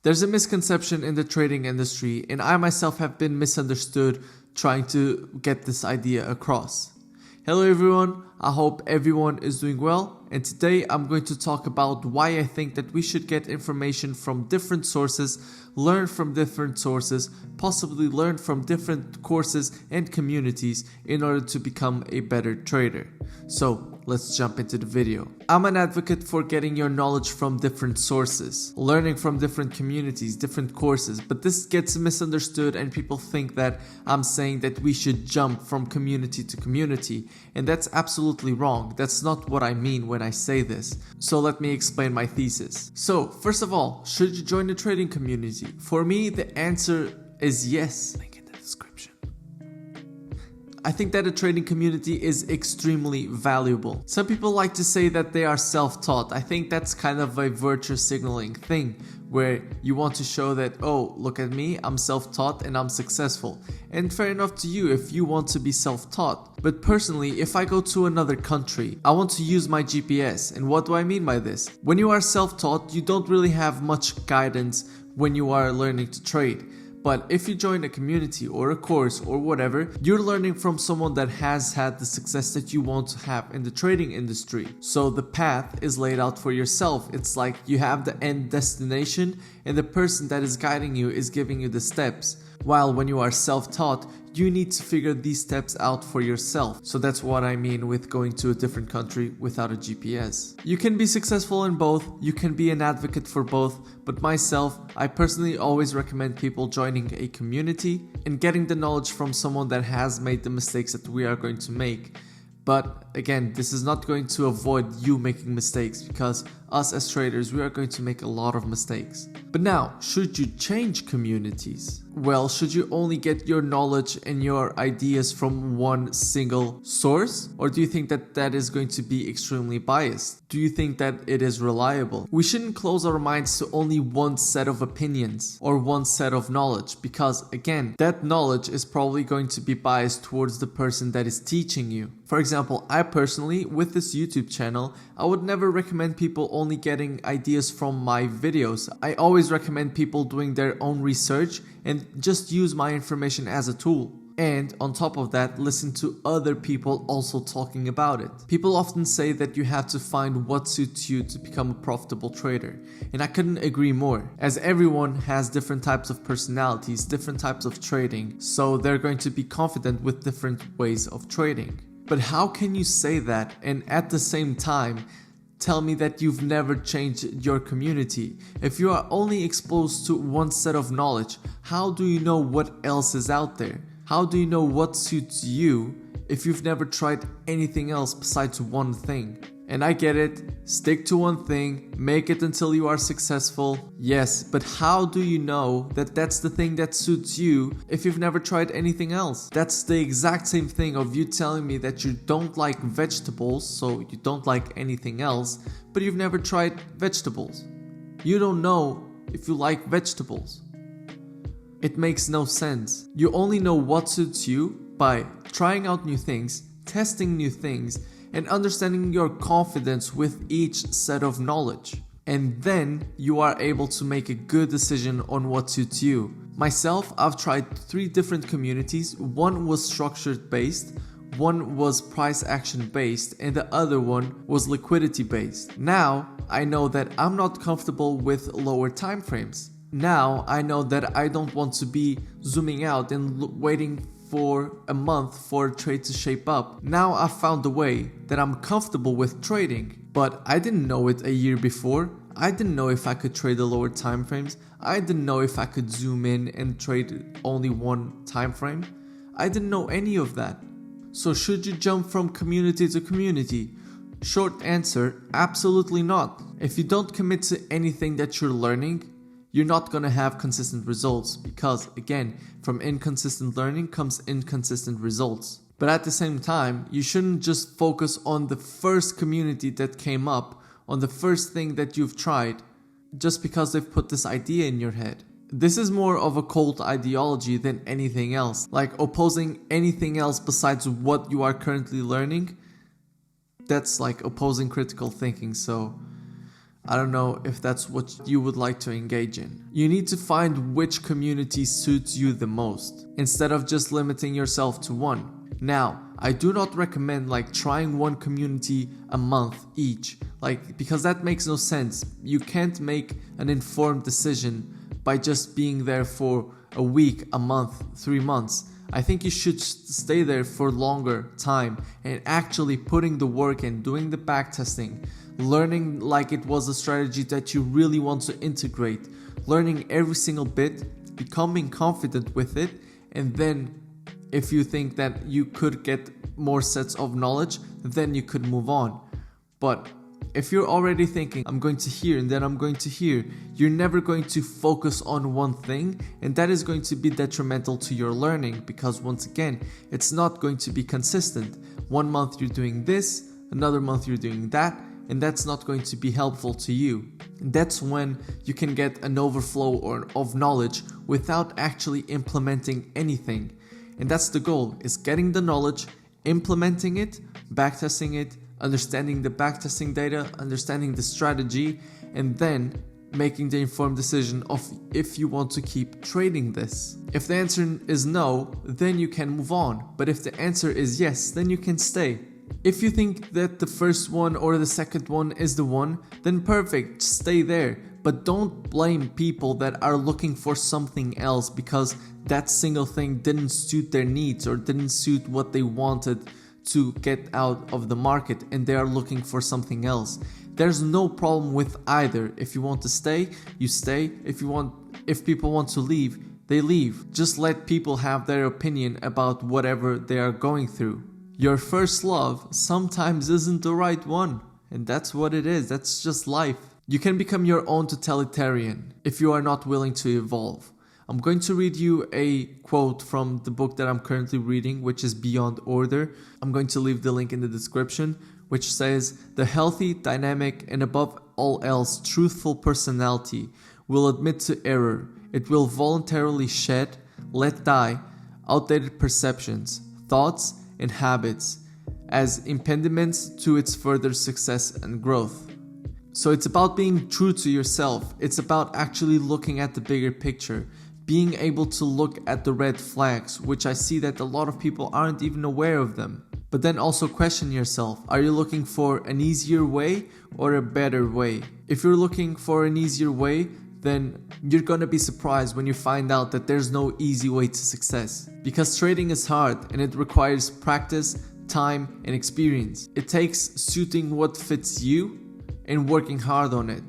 There's a misconception in the trading industry, and I myself have been misunderstood trying to get this idea across. Hello everyone, I hope everyone is doing well, and today I'm going to talk about why I think that we should get information from different sources, learn from different sources, possibly learn from different courses and communities in order to become a better trader. So let's jump into the video. I'm an advocate for getting your knowledge from different sources, learning from different communities, different courses, but this gets misunderstood and people think that I'm saying that we should jump from community to community, and that's absolutely wrong. That's not what I mean when I say this. So let me explain my thesis. So first of all, should you join the trading community? For me, the answer is yes. Link in the description. I think that a trading community is extremely valuable. Some people like to say that they are self-taught. I think that's kind of a virtue signaling thing where you want to show that, oh, look at me, I'm self-taught and I'm successful. And fair enough to you if you want to be self-taught. But personally, if I go to another country, I want to use my GPS. And what do I mean by this? When you are self-taught, you don't really have much guidance when you are learning to trade. But if you join a community or a course or whatever, you're learning from someone that has had the success that you want to have in the trading industry. So the path is laid out for yourself. It's like you have the end destination and the person that is guiding you is giving you the steps. While when you are self-taught, you need to figure these steps out for yourself. So that's what I mean with going to a different country without a GPS. You can be successful in both, you can be an advocate for both, but myself, I personally always recommend people joining a community and getting the knowledge from someone that has made the mistakes that we are going to make. But again, this is not going to avoid you making mistakes because us as traders, we are going to make a lot of mistakes. But now, should you change communities? Well, should you only get your knowledge and your ideas from one single source? Or do you think that that is going to be extremely biased? Do you think that it is reliable? We shouldn't close our minds to only one set of opinions or one set of knowledge because, again, that knowledge is probably going to be biased towards the person that is teaching you. For example, I personally, with this YouTube channel, I would never recommend people only getting ideas from my videos. I always recommend people doing their own research and just use my information as a tool. And on top of that, listen to other people also talking about it. People often say that you have to find what suits you to become a profitable trader. And I couldn't agree more, as everyone has different types of personalities, different types of trading, so they're going to be confident with different ways of trading. But how can you say that and at the same time tell me that you've never changed your community? If you are only exposed to one set of knowledge, how do you know what else is out there? How do you know what suits you if you've never tried anything else besides one thing? And I get it, stick to one thing, make it until you are successful. Yes, but how do you know that that's the thing that suits you if you've never tried anything else? That's the exact same thing of you telling me that you don't like vegetables, so you don't like anything else, but you've never tried vegetables. You don't know if you like vegetables. It makes no sense. You only know what suits you by trying out new things, testing new things, and understanding your confidence with each set of knowledge. And then you are able to make a good decision on what suits you. Myself, I've tried 3 different communities. One was structured based, one was price action based, and the other one was liquidity based. Now, I know that I'm not comfortable with lower time frames. Now, I know that I don't want to be zooming out and waiting for a month for a trade to shape up. Now I've found a way that I'm comfortable with trading, but I didn't know it a year before. I didn't know if I could trade the lower time frames. I didn't know if I could zoom in and trade only one time frame. I didn't know any of that. So should you jump from community to community? Short answer, absolutely not. If you don't commit to anything that you're learning, you're not going to have consistent results because, again, from inconsistent learning comes inconsistent results. But at the same time, you shouldn't just focus on the first community that came up, on the first thing that you've tried, just because they've put this idea in your head. This is more of a cult ideology than anything else, like opposing anything else besides what you are currently learning. That's like opposing critical thinking, so I don't know if that's what you would like to engage in. You need to find which community suits you the most, instead of just limiting yourself to one. Now, I do not recommend trying one community a month each, because that makes no sense. You can't make an informed decision by just being there for a week, a month, 3 months. I think you should stay there for longer time and actually putting the work in, doing the back testing, learning like it was a strategy that you really want to integrate, learning every single bit, becoming confident with it, and then if you think that you could get more sets of knowledge, then you could move on. But if you're already thinking, I'm going to here and then I'm going to here, you're never going to focus on one thing, and that is going to be detrimental to your learning, because once again, it's not going to be consistent. 1 month you're doing this, another month you're doing that, and that's not going to be helpful to you. And that's when you can get an overflow of knowledge without actually implementing anything. And that's the goal, is getting the knowledge, implementing it, backtesting it, understanding the backtesting data, understanding the strategy, and then making the informed decision of if you want to keep trading this. If the answer is no, then you can move on. But if the answer is yes, then you can stay. If you think that the first one or the second one is the one, then perfect, stay there. But don't blame people that are looking for something else because that single thing didn't suit their needs or didn't suit what they wanted to get out of the market, and they are looking for something else. There's no problem with either. If you want to stay, you stay. If people want to leave, they leave. Just let people have their opinion about whatever they are going through. Your first love sometimes isn't the right one, and that's what it is. That's just life. You can become your own totalitarian if you are not willing to evolve. I'm going to read you a quote from the book that I'm currently reading, which is Beyond Order. I'm going to leave the link in the description, which says, "The healthy, dynamic, and above all else, truthful personality will admit to error. It will voluntarily shed, let die, outdated perceptions, thoughts, and habits as impediments to its further success and growth." So it's about being true to yourself. It's about actually looking at the bigger picture, being able to look at the red flags, which I see that a lot of people aren't even aware of them. But then also question yourself, are you looking for an easier way or a better way? If you're looking for an easier way, then you're gonna be surprised when you find out that there's no easy way to success. Because trading is hard and it requires practice, time, and experience. It takes suiting what fits you and working hard on it.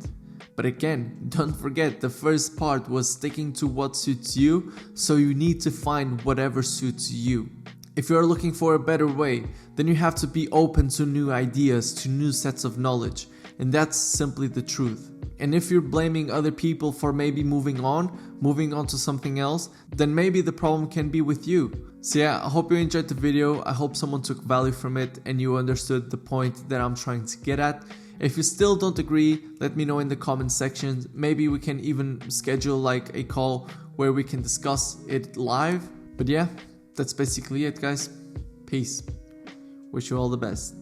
But again, don't forget, the first part was sticking to what suits you, so you need to find whatever suits you. If you are looking for a better way, then you have to be open to new ideas, to new sets of knowledge, and that's simply the truth. And if you're blaming other people for maybe moving on to something else, then maybe the problem can be with you. So yeah, I hope you enjoyed the video. I hope someone took value from it and you understood the point that I'm trying to get at. If you still don't agree, let me know in the comment section. Maybe we can even schedule a call where we can discuss it live. But yeah, that's basically it, guys. Peace. Wish you all the best.